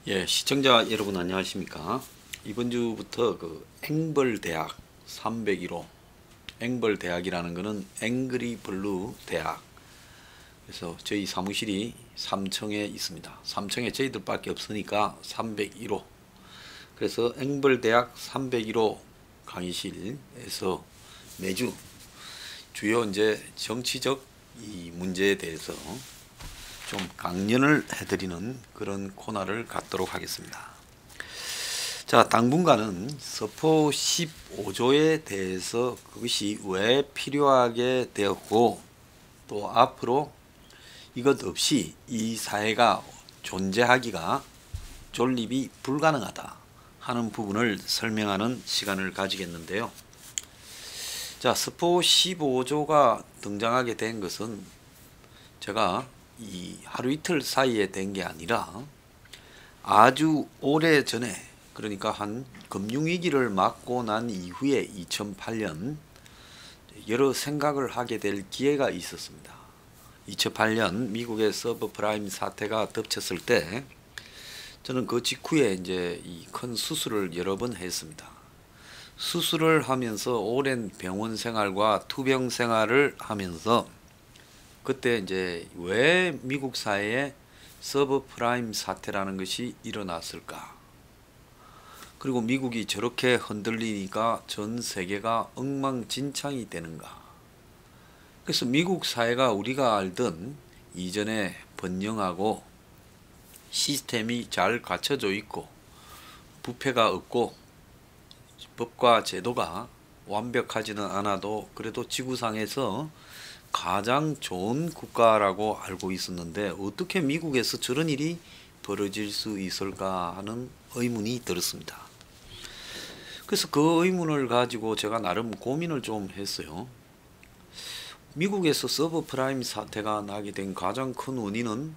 예, 시청자 여러분 안녕하십니까? 이번 주부터 앵벌대학 301호 앵벌대학이라는 거는 앵그리블루 대학. 그래서 저희 사무실이 삼청에 있습니다. 삼청에 저희들밖에 없으니까 301호. 그래서 앵벌대학 301호 강의실에서 매주 주요 이제 정치적 이 문제에 대해서 좀 강연을 해드리는 그런 코너를 갖도록 하겠습니다. 자, 당분간은 서포 15조에 대해서 그것이 왜 필요하게 되었고 또 앞으로 이것 없이 이 사회가 존재하기가 존립이 불가능하다 하는 부분을 설명하는 시간을 가지겠는데요. 자, 서포 15조가 등장하게 된 것은 제가 이 하루 이틀 사이에 된 게 아니라 아주 오래 전에, 그러니까 한 금융위기를 맞고 난 이후에 2008년 여러 생각을 하게 될 기회가 있었습니다. 2008년 미국의 서브프라임 사태가 덮쳤을 때 저는 그 직후에 이제 이 큰 수술을 여러 번 했습니다. 수술을 하면서 오랜 병원 생활과 투병 생활을 하면서 그때 이제 왜 미국 사회에 서브프라임 사태라는 것이 일어났을까? 그리고 미국이 저렇게 흔들리니까 전 세계가 엉망진창이 되는가? 그래서 미국 사회가 우리가 알던 이전에 번영하고 시스템이 잘 갖춰져 있고 부패가 없고 법과 제도가 완벽하지는 않아도 그래도 지구상에서 가장 좋은 국가라고 알고 있었는데 어떻게 미국에서 저런 일이 벌어질 수 있을까 하는 의문이 들었습니다. 그래서 그 의문을 가지고 제가 나름 고민을 좀 했어요. 미국에서 서브프라임 사태가 나게 된 가장 큰 원인은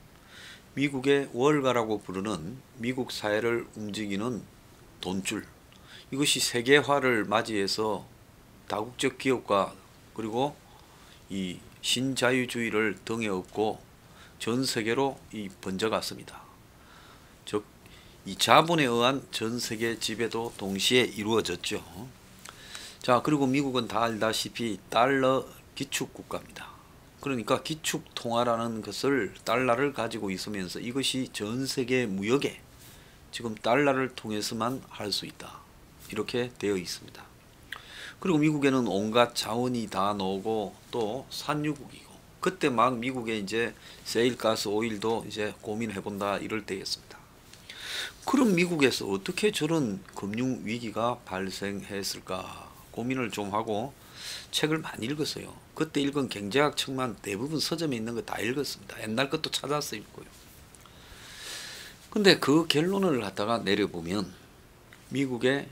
미국의 월가라고 부르는 미국 사회를 움직이는 돈줄, 이것이 세계화를 맞이해서 다국적 기업과 그리고 이 신자유주의를 등에 업고 전 세계로 이 번져갔습니다. 즉, 이 자본에 의한 전 세계 지배도 동시에 이루어졌죠. 자, 그리고 미국은 다 알다시피 달러 기축 국가입니다. 그러니까 기축 통화라는 것을 달러를 가지고 있으면서 이것이 전 세계 무역에 지금 달러를 통해서만 할 수 있다. 이렇게 되어 있습니다. 그리고 미국에는 온갖 자원이 다 나오고 또 산유국이고 그때 막 미국에 이제 세일가스 오일도 이제 고민해본다 이럴 때였습니다. 그럼 미국에서 어떻게 저런 금융위기가 발생했을까 고민을 좀 하고 책을 많이 읽었어요. 그때 읽은 경제학 책만 대부분 서점에 있는 거 다 읽었습니다. 옛날 것도 찾아서 읽고요. 근데 그 결론을 갖다가 내려보면 미국의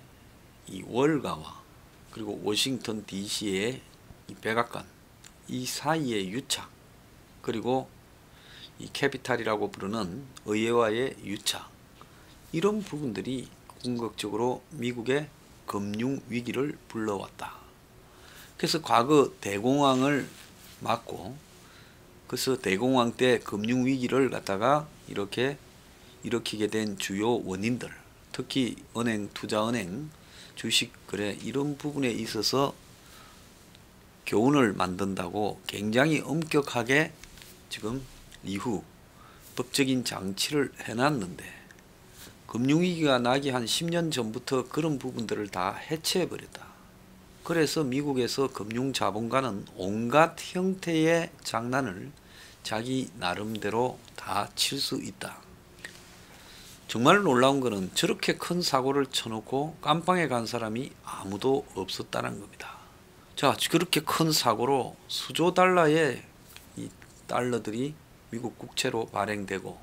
이 월가와 그리고 워싱턴 DC의 이 백악관 이 사이의 유착, 그리고 이 캐피탈이라고 부르는 의회와의 유착, 이런 부분들이 궁극적으로 미국의 금융 위기를 불러왔다. 그래서 과거 대공황을 막고 그래서 대공황 때 금융 위기를 갖다가 이렇게 일으키게 된 주요 원인들, 특히 은행, 투자은행, 주식 거래 이런 부분에 있어서 교훈을 만든다고 굉장히 엄격하게 지금 이후 법적인 장치를 해놨는데 금융위기가 나기 한 10년 전부터 그런 부분들을 다 해체해버렸다. 그래서 미국에서 금융자본가는 온갖 형태의 장난을 자기 나름대로 다 칠 수 있다. 정말 놀라운 것은 저렇게 큰 사고를 쳐놓고 깜빵에 간 사람이 아무도 없었다는 겁니다. 자, 그렇게 큰 사고로 수조 달러의 이 달러들이 미국 국채로 발행되고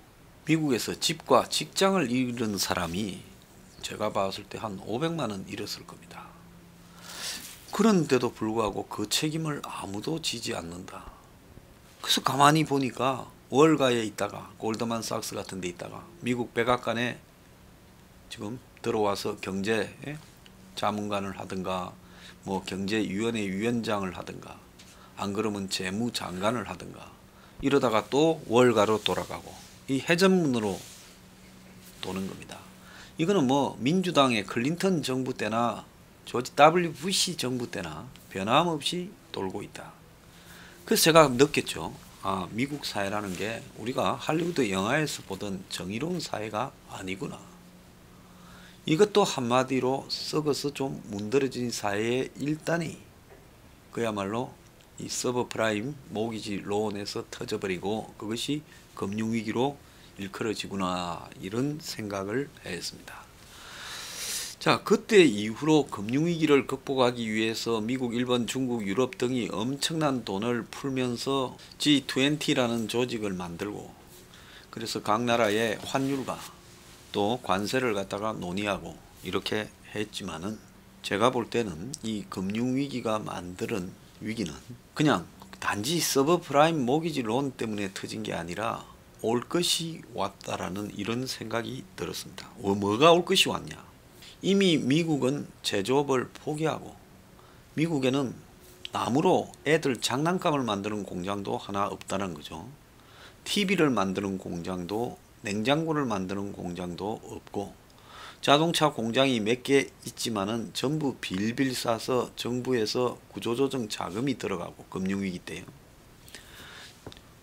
미국에서 집과 직장을 잃은 사람이 제가 봤을 때 한 500만 원 잃었을 겁니다. 그런데도 불구하고 그 책임을 아무도 지지 않는다. 그래서 가만히 보니까 월가에 있다가 골드만삭스 같은 데 있다가 미국 백악관에 지금 들어와서 경제 자문관을 하든가 뭐 경제위원회 위원장을 하든가 안 그러면 재무장관을 하든가 이러다가 또 월가로 돌아가고 이 해전문으로 도는 겁니다. 이거는 뭐 민주당의 클린턴 정부 때나 조지 W 부시 정부 때나 변함없이 돌고 있다. 그래서 제가 느꼈죠. 아, 미국 사회라는 게 우리가 할리우드 영화에서 보던 정의로운 사회가 아니구나. 이것도 한마디로 썩어서 좀 문드러진 사회의 일단이 그야말로 이 서브프라임 모기지 론에서 터져버리고 그것이 금융위기로 일컬어지구나, 이런 생각을 했습니다. 자, 그때 이후로 금융위기를 극복하기 위해서 미국, 일본, 중국, 유럽 등이 엄청난 돈을 풀면서 G20라는 조직을 만들고, 그래서 각 나라의 환율과 또 관세를 갖다가 논의하고 이렇게 했지만은, 제가 볼 때는 이 금융위기가 만드는 위기는 그냥 단지 서브프라임 모기지 론 때문에 터진 게 아니라 올 것이 왔다라는 이런 생각이 들었습니다. 뭐가 올 것이 왔냐? 이미 미국은 제조업을 포기하고, 미국에는 나무로 애들 장난감을 만드는 공장도 하나 없다는 거죠. TV를 만드는 공장도, 냉장고를 만드는 공장도 없고, 자동차 공장이 몇 개 있지만은 전부 빌빌 싸서 정부에서 구조조정 자금이 들어가고, 금융위기 때요.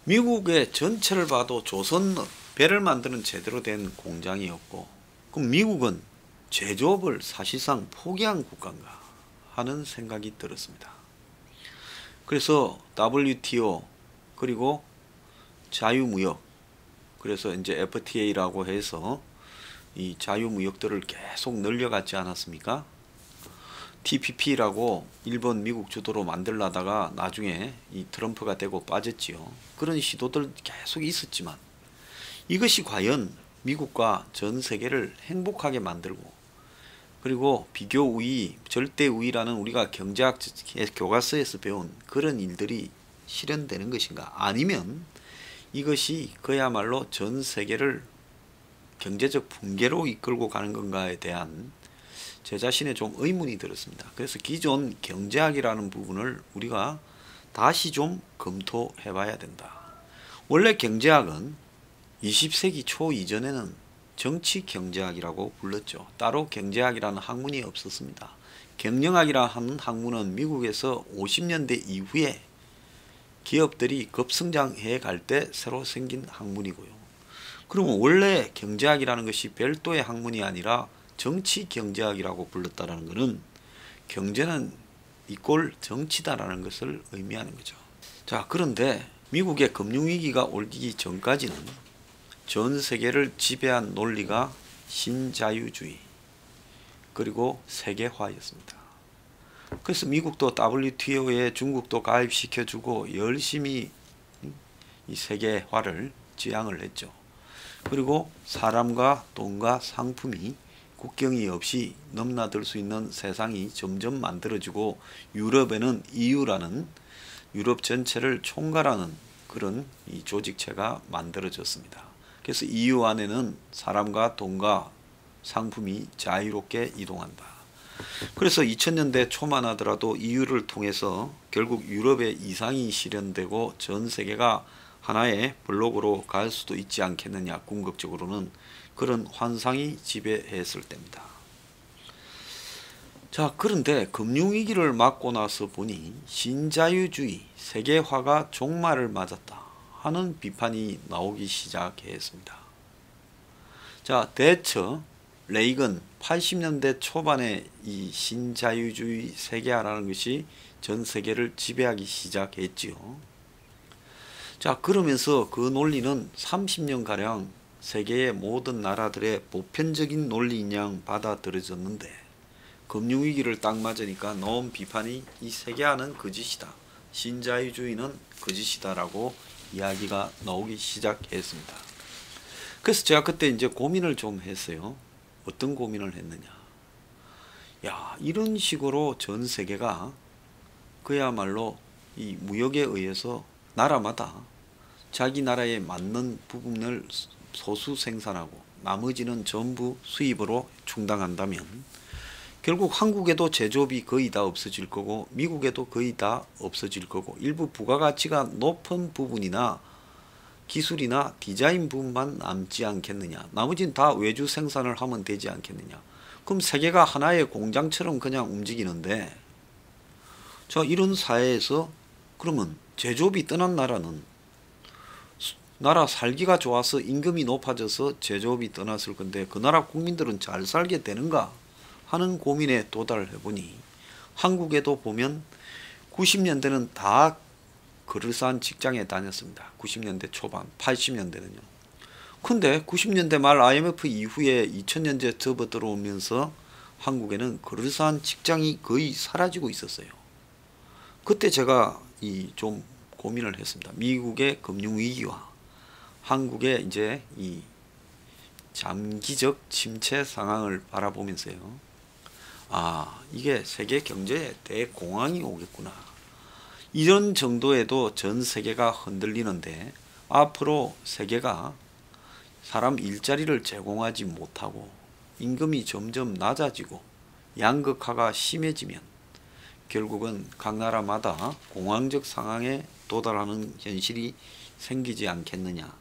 미국의 전체를 봐도 조선 배를 만드는 제대로 된 공장이 없고, 그럼 미국은 제조업을 사실상 포기한 국가인가 하는 생각이 들었습니다. 그래서 WTO 그리고 자유무역, 그래서 이제 FTA라고 해서 이 자유무역들을 계속 늘려갔지 않았습니까? TPP라고 일본, 미국 주도로 만들려다가 나중에 이 트럼프가 되고 빠졌지요. 그런 시도들 계속 있었지만 이것이 과연 미국과 전 세계를 행복하게 만들고, 그리고 비교 우위, 절대 우위라는 우리가 경제학 교과서에서 배운 그런 일들이 실현되는 것인가? 아니면 이것이 그야말로 전 세계를 경제적 붕괴로 이끌고 가는 건가에 대한 제 자신의 좀 의문이 들었습니다. 그래서 기존 경제학이라는 부분을 우리가 다시 좀 검토해 봐야 된다. 원래 경제학은 20세기 초 이전에는 정치 경제학이라고 불렀죠. 따로 경제학이라는 학문이 없었습니다. 경영학이라는 학문은 미국에서 50년대 이후에 기업들이 급성장해 갈 때 새로 생긴 학문이고요. 그러면 원래 경제학이라는 것이 별도의 학문이 아니라 정치 경제학이라고 불렀다라는 것은 경제는 이꼴 정치다라는 것을 의미하는 거죠. 자, 그런데 미국의 금융위기가 오기 전까지는 전 세계를 지배한 논리가 신자유주의 그리고 세계화였습니다. 그래서 미국도 WTO에 중국도 가입시켜주고 열심히 이 세계화를 지향을 했죠. 그리고 사람과 돈과 상품이 국경이 없이 넘나들 수 있는 세상이 점점 만들어지고, 유럽에는 EU라는 유럽 전체를 총괄하는 그런 이 조직체가 만들어졌습니다. 그래서 EU 안에는 사람과 돈과 상품이 자유롭게 이동한다. 그래서 2000년대 초만 하더라도 EU를 통해서 결국 유럽의 이상이 실현되고 전 세계가 하나의 블록으로 갈 수도 있지 않겠느냐, 궁극적으로는 그런 환상이 지배했을 때입니다. 자, 그런데 금융위기를 맞고 나서 보니 신자유주의, 세계화가 종말을 맞았다 하는 비판이 나오기 시작했습니다. 자, 대처 레이건 80년대 초반에 이 신자유주의 세계화라는 것이 전 세계를 지배하기 시작했지요. 자, 그러면서 그 논리는 30년가량 세계의 모든 나라들의 보편적인 논리인 양 받아들여졌는데, 금융위기를 딱 맞으니까 나온 비판이 이 세계화는 거짓이다, 신자유주의는 거짓이다라고 이야기가 나오기 시작했습니다. 그래서 제가 그때 이제 고민을 좀 했어요. 어떤 고민을 했느냐. 야, 이런 식으로 전 세계가 그야말로 이 무역에 의해서 나라마다 자기 나라에 맞는 부분을 소수 생산하고 나머지는 전부 수입으로 충당한다면 결국 한국에도 제조업이 거의 다 없어질 거고, 미국에도 거의 다 없어질 거고, 일부 부가가치가 높은 부분이나 기술이나 디자인 부분만 남지 않겠느냐. 나머지는 다 외주 생산을 하면 되지 않겠느냐. 그럼 세계가 하나의 공장처럼 그냥 움직이는데, 자, 이런 사회에서 그러면 제조업이 떠난 나라는 나라 살기가 좋아서 임금이 높아져서 제조업이 떠났을 건데 그 나라 국민들은 잘 살게 되는가 하는 고민에 도달을 해보니, 한국에도 보면 90년대는 다 그럴싸한 직장에 다녔습니다. 90년대 초반, 80년대는요. 근데 90년대 말 IMF 이후에 2000년대 접어들어오면서 한국에는 그럴싸한 직장이 거의 사라지고 있었어요. 그때 제가 좀 고민을 했습니다. 미국의 금융위기와 한국의 이제 이 장기적 침체 상황을 바라보면서요. 아, 이게 세계 경제에 대공황이 오겠구나. 이런 정도에도 전 세계가 흔들리는데 앞으로 세계가 사람 일자리를 제공하지 못하고 임금이 점점 낮아지고 양극화가 심해지면 결국은 각 나라마다 공황적 상황에 도달하는 현실이 생기지 않겠느냐.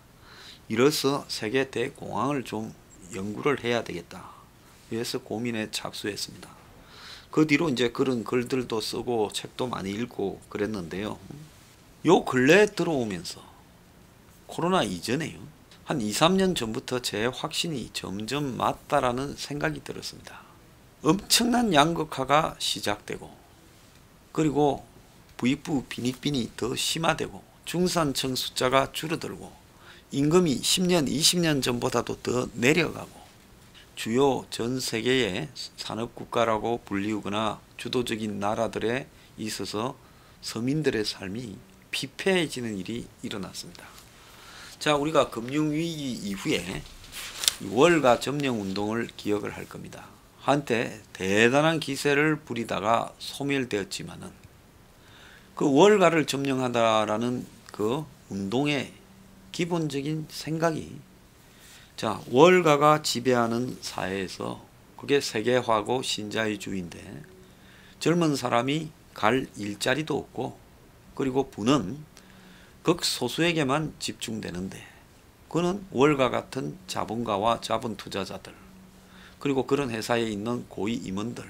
이로써 세계 대공황을 좀 연구를 해야 되겠다. 그래서 고민에 착수했습니다. 그 뒤로 이제 그런 글들도 쓰고 책도 많이 읽고 그랬는데요. 요 근래에 들어오면서 코로나 이전에요. 한 2, 3년 전부터 제 확신이 점점 맞다라는 생각이 들었습니다. 엄청난 양극화가 시작되고, 그리고 부익부 빈익빈이 더 심화되고, 중산층 숫자가 줄어들고, 임금이 10년, 20년 전보다도 더 내려가고, 주요 전 세계의 산업국가라고 불리우거나 주도적인 나라들에 있어서 서민들의 삶이 피폐해지는 일이 일어났습니다. 자, 우리가 금융위기 이후에 월가 점령운동을 기억을 할 겁니다. 한때 대단한 기세를 부리다가 소멸되었지만은 그 월가를 점령하다라는 그 운동의 기본적인 생각이, 자, 월가가 지배하는 사회에서 그게 세계화고 신자유주의인데 젊은 사람이 갈 일자리도 없고, 그리고 부는 극소수에게만 집중되는데 그는 월가 같은 자본가와 자본 투자자들, 그리고 그런 회사에 있는 고위 임원들,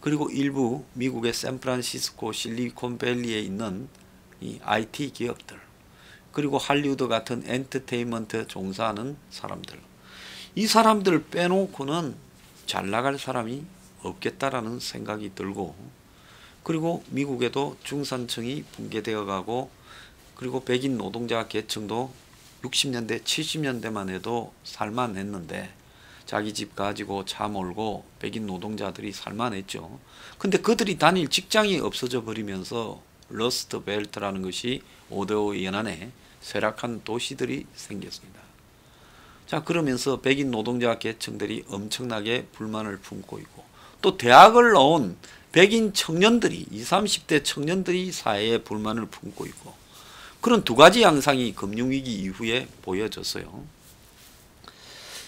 그리고 일부 미국의 샌프란시스코 실리콘밸리에 있는 이 IT 기업들, 그리고 할리우드 같은 엔터테인먼트 종사하는 사람들, 이 사람들 빼놓고는 잘 나갈 사람이 없겠다라는 생각이 들고, 그리고 미국에도 중산층이 붕괴되어 가고, 그리고 백인 노동자 계층도 60년대 70년대만 해도 살만했는데 자기 집 가지고 차 몰고 백인 노동자들이 살만했죠. 근데 그들이 다닐 직장이 없어져 버리면서 러스트 벨트라는 것이 오대오 연안에 쇠락한 도시들이 생겼습니다. 자, 그러면서 백인 노동자 계층들이 엄청나게 불만을 품고 있고, 또 대학을 나온 백인 청년들이 20, 30대 청년들이 사회에 불만을 품고 있고, 그런 두 가지 양상이 금융위기 이후에 보여졌어요.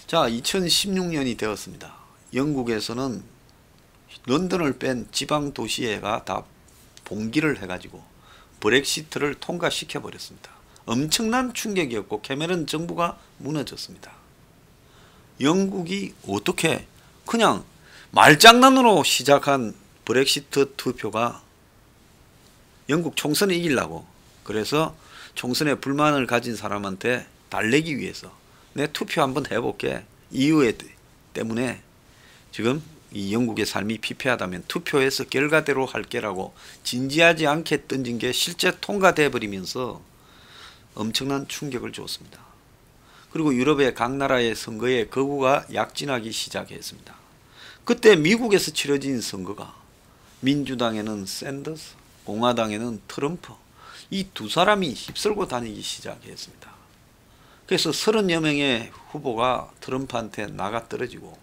자, 2016년이 되었습니다. 영국에서는 런던을 뺀 지방 도시가 다 봉기를 해가지고 브렉시트를 통과시켜 버렸습니다. 엄청난 충격이었고 캐머런 정부가 무너졌습니다. 영국이 어떻게 그냥 말장난으로 시작한 브렉시트 투표가 영국 총선을 이기려고, 그래서 총선에 불만을 가진 사람한테 달래기 위해서 내 투표 한번 해볼게, 이유 때문에 지금 이 영국의 삶이 피폐하다면 투표해서 결과대로 할게라고 진지하지 않게 던진 게 실제 통과돼 버리면서 엄청난 충격을 줬습니다. 그리고 유럽의 각 나라의 선거에 거구가 약진하기 시작했습니다. 그때 미국에서 치러진 선거가 민주당에는 샌더스, 공화당에는 트럼프, 이 두 사람이 휩쓸고 다니기 시작했습니다. 그래서 30여 명의 후보가 트럼프한테 나가 떨어지고,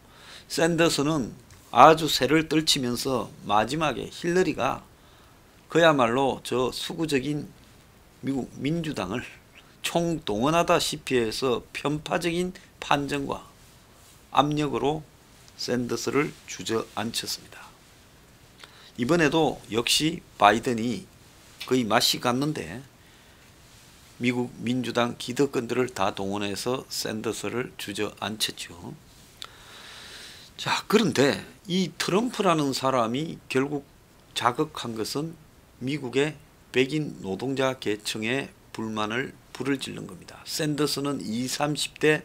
샌더스는 아주 새를 떨치면서 마지막에 힐러리가 그야말로 저 수구적인 미국 민주당을 총동원하다시피 해서 편파적인 판정과 압력으로 샌더스를 주저앉혔습니다. 이번에도 역시 바이든이 거의 맛이 갔는데 미국 민주당 기득권들을 다 동원해서 샌더스를 주저앉혔죠. 자, 그런데 이 트럼프라는 사람이 결국 자극한 것은 미국의 백인 노동자 계층의 불을 지른 겁니다. 샌더스는 20, 30대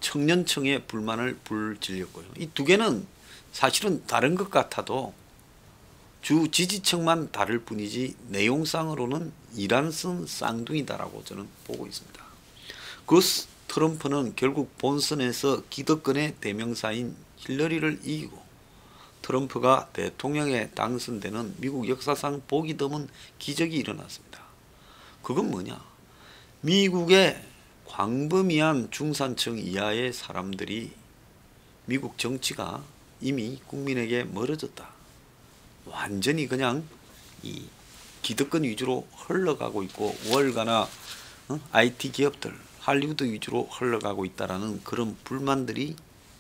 청년층의 불만을 불질렀고요. 이 두 개는 사실은 다른 것 같아도 주 지지층만 다를 뿐이지 내용상으로는 이란선 쌍둥이다라고 저는 보고 있습니다. 그 트럼프는 결국 본선에서 기득권의 대명사인 힐러리를 이기고 트럼프가 대통령에 당선되는 미국 역사상 보기 드문 기적이 일어났습니다. 그건 뭐냐? 미국의 광범위한 중산층 이하의 사람들이 미국 정치가 이미 국민에게 멀어졌다. 완전히 그냥 이 기득권 위주로 흘러가고 있고 월가나 IT 기업들, 할리우드 위주로 흘러가고 있다라는 그런 불만들이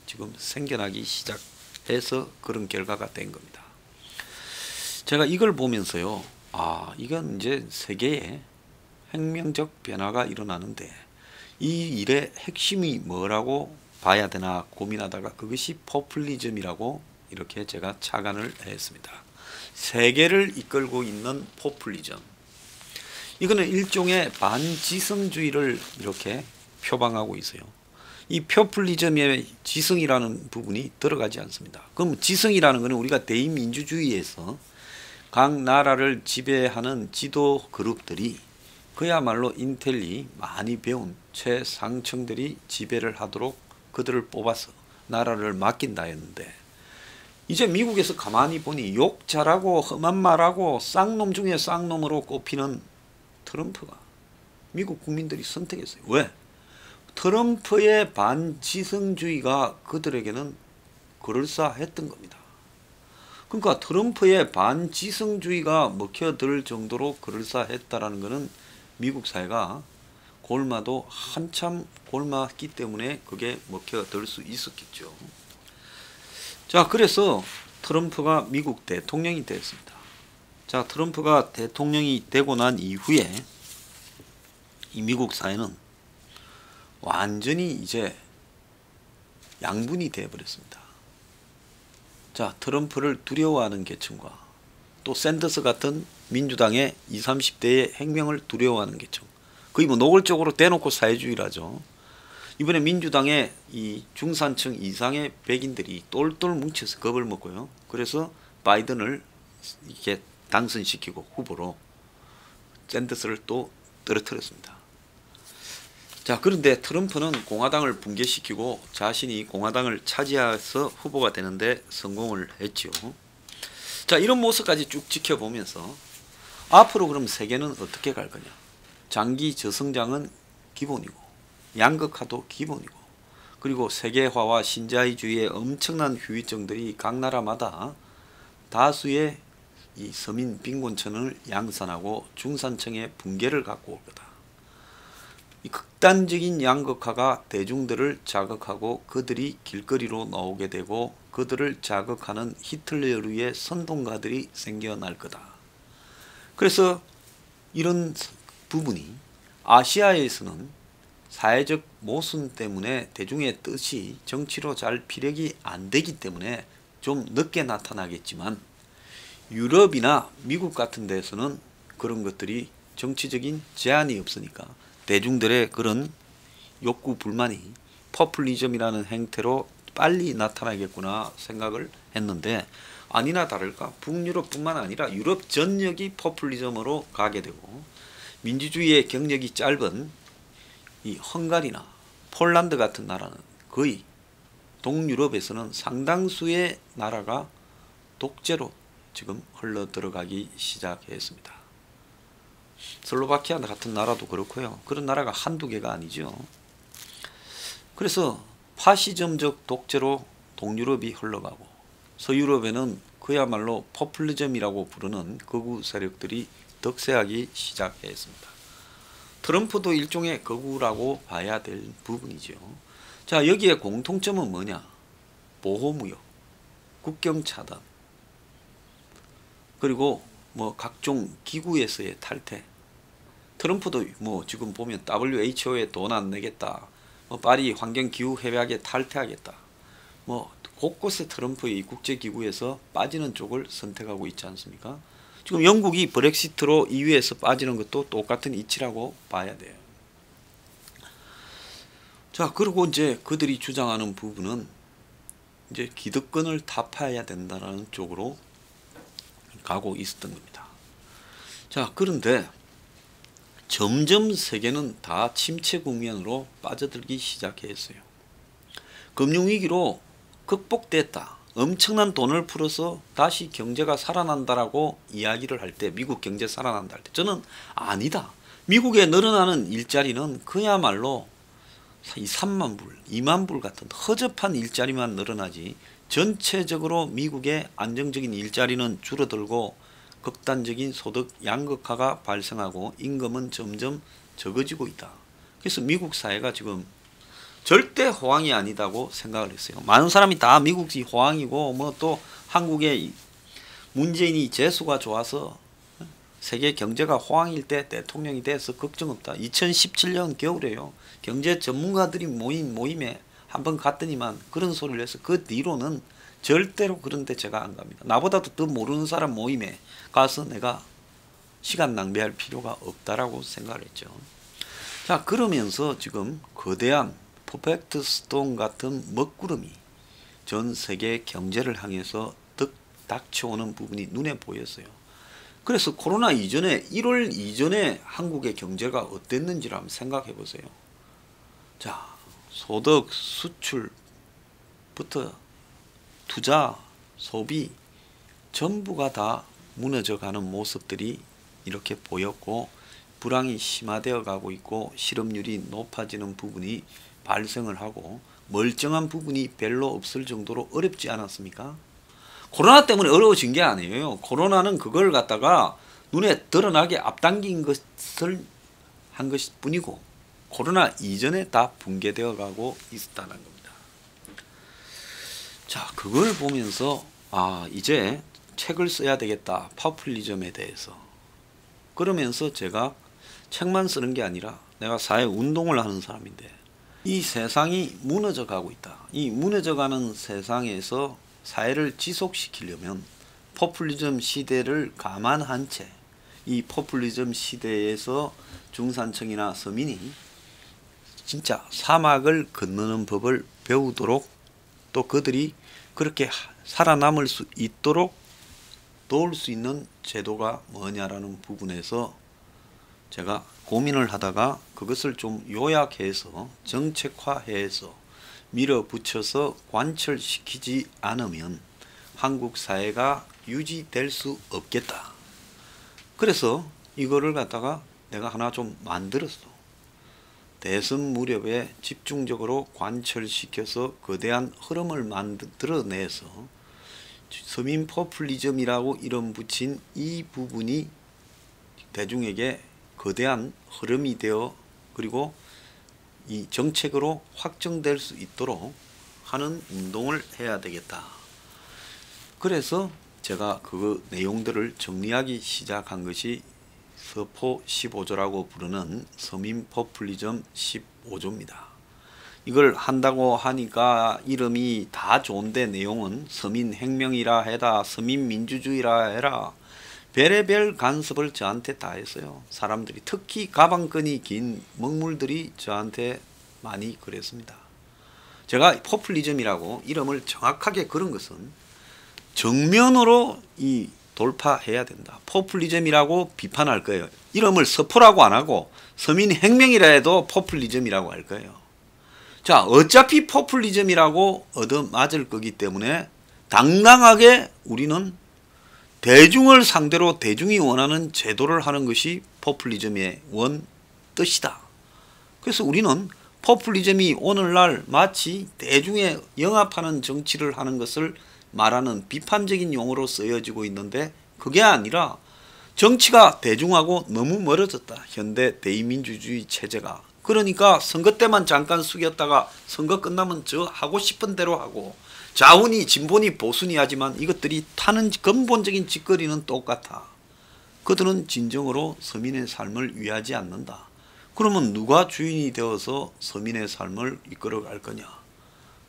지금 생겨나기 시작해서 그런 결과가 된 겁니다. 제가 이걸 보면서요, 이건 이제 세계에 혁명적 변화가 일어나는데 이 일의 핵심이 뭐라고 봐야 되나 고민하다가 그것이 포퓰리즘이라고 이렇게 제가 착안을 했습니다. 세계를 이끌고 있는 포퓰리즘. 이거는 일종의 반지성주의를 이렇게 표방하고 있어요. 이 포퓰리즘의 지성이라는 부분이 들어가지 않습니다. 그럼 지성이라는 것은 우리가 대의민주주의에서 각 나라를 지배하는 지도 그룹들이 그야말로 인텔리 많이 배운 최상층들이 지배를 하도록 그들을 뽑아서 나라를 맡긴다 했는데 이제 미국에서 가만히 보니 욕 잘하고 험한 말하고 쌍놈 중에 쌍놈으로 꼽히는 트럼프가 미국 국민들이 선택했어요. 왜? 트럼프의 반지성주의가 그들에게는 그럴싸했던 겁니다. 그러니까 트럼프의 반지성주의가 먹혀들 정도로 그럴싸했다라는 것은 미국 사회가 골마도 한참 골맞기 때문에 그게 먹혀들 수 있었겠죠. 자, 그래서 트럼프가 미국 대통령이 됐습니다. 자, 트럼프가 대통령이 되고 난 이후에 이 미국 사회는 완전히 이제 양분이 되어버렸습니다. 자, 트럼프를 두려워하는 계층과 또 샌더스 같은 민주당의 20, 30대의 혁명을 두려워하는 계층. 거의 뭐 노골적으로 대놓고 사회주의라죠. 이번에 민주당의 이 중산층 이상의 백인들이 똘똘 뭉쳐서 겁을 먹고요. 그래서 바이든을 이렇게 당선시키고 후보로 샌더스를 또 떨어뜨렸습니다. 자, 그런데 트럼프는 공화당을 붕괴시키고 자신이 공화당을 차지해서 후보가 되는데 성공을 했죠. 자, 이런 모습까지 쭉 지켜보면서 앞으로 그럼 세계는 어떻게 갈 거냐? 장기 저성장은 기본이고 양극화도 기본이고 그리고 세계화와 신자유주의의 엄청난 후유증들이 각 나라마다 다수의 이 서민 빈곤층을 양산하고 중산층의 붕괴를 갖고 올 거다. 이 극단적인 양극화가 대중들을 자극하고 그들이 길거리로 나오게 되고 그들을 자극하는 히틀러류의 선동가들이 생겨날 거다. 그래서 이런 부분이 아시아에서는 사회적 모순 때문에 대중의 뜻이 정치로 잘 피력이 안 되기 때문에 좀 늦게 나타나겠지만 유럽이나 미국 같은 데서는 그런 것들이 정치적인 제한이 없으니까 대중들의 그런 욕구 불만이 포퓰리즘이라는 행태로 빨리 나타나겠구나 생각을 했는데 아니나 다를까 북유럽뿐만 아니라 유럽 전역이 포퓰리즘으로 가게 되고 민주주의의 경력이 짧은 이 헝가리나 폴란드 같은 나라는 거의 동유럽에서는 상당수의 나라가 독재로 지금 흘러 들어가기 시작했습니다. 슬로바키아 같은 나라도 그렇고요. 그런 나라가 한두 개가 아니죠. 그래서 파시즘적 독재로 동유럽이 흘러가고 서유럽에는 그야말로 포퓰리즘이라고 부르는 극우 세력들이 득세하기 시작했습니다. 트럼프도 일종의 극우라고 봐야 될 부분이죠. 자, 여기에 공통점은 뭐냐? 보호무역, 국경차단, 그리고 뭐 각종 기구에서의 탈퇴. 트럼프도 뭐 지금 보면 WHO에 돈 안 내겠다, 뭐 파리 환경기후협약에 탈퇴하겠다, 뭐 곳곳에 트럼프의 국제기구에서 빠지는 쪽을 선택하고 있지 않습니까? 지금 영국이 브렉시트로 EU에서 빠지는 것도 똑같은 이치라고 봐야 돼요. 자, 그리고 이제 그들이 주장하는 부분은 이제 기득권을 타파해야 된다는 쪽으로 가고 있었던 겁니다. 자, 그런데 점점 세계는 다 침체 국면으로 빠져들기 시작했어요. 금융위기로 극복됐다, 엄청난 돈을 풀어서 다시 경제가 살아난다라고 이야기를 할 때, 미국 경제 살아난다 할 때 저는 아니다, 미국에 늘어나는 일자리는 그야말로 이 3만 불, 2만 불 같은 허접한 일자리만 늘어나지 전체적으로 미국의 안정적인 일자리는 줄어들고 극단적인 소득 양극화가 발생하고 임금은 점점 적어지고 있다. 그래서 미국 사회가 지금 절대 호황이 아니다고 생각을 했어요. 많은 사람이 다 미국이 호황이고 뭐 또 한국의 문재인이 재수가 좋아서 세계 경제가 호황일 때 대통령이 돼서 걱정 없다. 2017년 겨울에요, 경제 전문가들이 모인 모임에 한번 갔더니만 그런 소리를 해서 그 뒤로는 절대로 그런 데 제가 안 갑니다. 나보다도 더 모르는 사람 모임에 가서 내가 시간 낭비할 필요가 없다라고 생각을 했죠. 자, 그러면서 지금 거대한 퍼펙트 스톰 같은 먹구름이 전 세계 경제를 향해서 닥쳐오는 부분이 눈에 보였어요. 그래서 코로나 이전에 1월 이전에 한국의 경제가 어땠는지를 한번 생각해 보세요. 자, 소득, 수출부터 투자, 소비 전부가 다 무너져가는 모습들이 이렇게 보였고, 불황이 심화되어 가고 있고 실업률이 높아지는 부분이 발생을 하고 멀쩡한 부분이 별로 없을 정도로 어렵지 않았습니까? 코로나 때문에 어려워진 게 아니에요. 코로나는 그걸 갖다가 눈에 드러나게 앞당긴 것을 한 것일 뿐이고 코로나 이전에 다 붕괴되어 가고 있었다는 겁니다. 자, 그걸 보면서 이제 책을 써야 되겠다, 파퓰리즘에 대해서. 그러면서 제가 책만 쓰는 게 아니라 내가 사회운동을 하는 사람인데 이 세상이 무너져 가고 있다. 이 무너져 가는 세상에서 사회를 지속시키려면 포퓰리즘 시대를 감안한 채 이 포퓰리즘 시대에서 중산층이나 서민이 진짜 사막을 건너는 법을 배우도록, 또 그들이 그렇게 살아남을 수 있도록 도울 수 있는 제도가 뭐냐라는 부분에서 제가 고민을 하다가 그것을 좀 요약해서 정책화해서 밀어붙여서 관철시키지 않으면 한국 사회가 유지될 수 없겠다. 그래서 이거를 갖다가 내가 하나 좀 만들었어. 대선 무렵에 집중적으로 관철시켜서 거대한 흐름을 만들어내서 서민 포퓰리즘이라고 이름 붙인 이 부분이 대중에게 거대한 흐름이 되어 그리고 이 정책으로 확정될 수 있도록 하는 운동을 해야 되겠다. 그래서 제가 그 내용들을 정리하기 시작한 것이 서포 15조라고 부르는 서민 포퓰리즘 15조입니다. 이걸 한다고 하니까 이름이 다 좋은데 내용은 서민혁명이라 해라, 서민민주주의라 해라, 별의별 간섭을 저한테 다 했어요. 사람들이, 특히 가방끈이 긴 먹물들이 저한테 많이 그랬습니다. 제가 포퓰리즘이라고 이름을 정확하게 걸은 것은 정면으로 돌파해야 된다. 포퓰리즘이라고 비판할 거예요. 이름을 서포라고 안 하고 서민혁명이라 해도 포퓰리즘이라고 할 거예요. 자, 어차피 포퓰리즘이라고 얻어맞을 거기 때문에 당당하게 우리는 대중을 상대로 대중이 원하는 제도를 하는 것이 포퓰리즘의 원 뜻이다. 그래서 우리는 포퓰리즘이 오늘날 마치 대중에 영합하는 정치를 하는 것을 말하는 비판적인 용어로 쓰여지고 있는데 그게 아니라 정치가 대중하고 너무 멀어졌다. 현대 대의민주주의 체제가. 그러니까 선거 때만 잠깐 숙였다가 선거 끝나면 저 하고 싶은 대로 하고 좌우니 진보니 보수니 하지만 이것들이 타는 근본적인 짓거리는 똑같아. 그들은 진정으로 서민의 삶을 위하지 않는다. 그러면 누가 주인이 되어서 서민의 삶을 이끌어갈 거냐?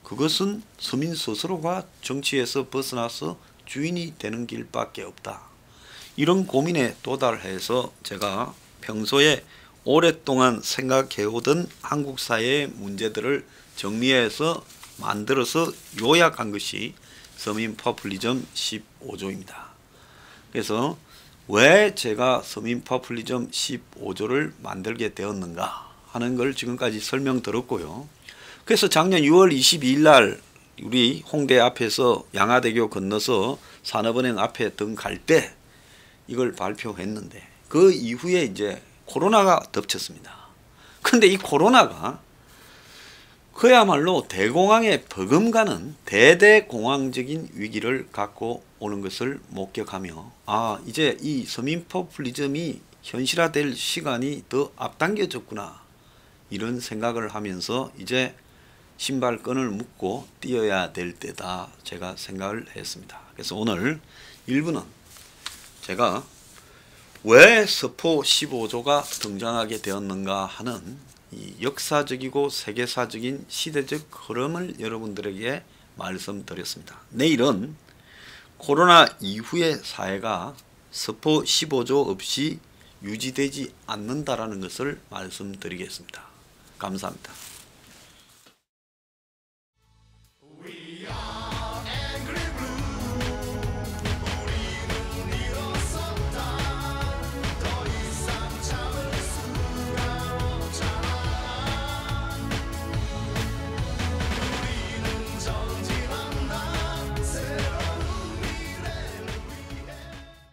그것은 서민 스스로가 정치에서 벗어나서 주인이 되는 길밖에 없다. 이런 고민에 도달해서 제가 평소에 오랫동안 생각해오던 한국 사회의 문제들을 정리해서 만들어서 요약한 것이 서민 포퓰리즘 15조입니다. 그래서 왜 제가 서민 포퓰리즘 15조를 만들게 되었는가 하는 걸 지금까지 설명드렸고요. 그래서 작년 6월 22일 날 우리 홍대 앞에서 양화대교 건너서 산업은행 앞에 등 갈 때 이걸 발표했는데 그 이후에 이제 코로나가 덮쳤습니다. 근데 이 코로나가 그야말로 대공황에 버금가는 대대공황적인 위기를 갖고 오는 것을 목격하며 이제 이 서민 포퓰리즘이 현실화될 시간이 더 앞당겨졌구나 이런 생각을 하면서 이제 신발끈을 묶고 뛰어야 될 때다 제가 생각을 했습니다. 그래서 오늘 1부는 제가 왜 서포 15조가 등장하게 되었는가 하는 이 역사적이고 세계사적인 시대적 흐름을 여러분들에게 말씀드렸습니다. 내일은 코로나 이후의 사회가 서포 15조 없이 유지되지 않는다라는 것을 말씀드리겠습니다. 감사합니다.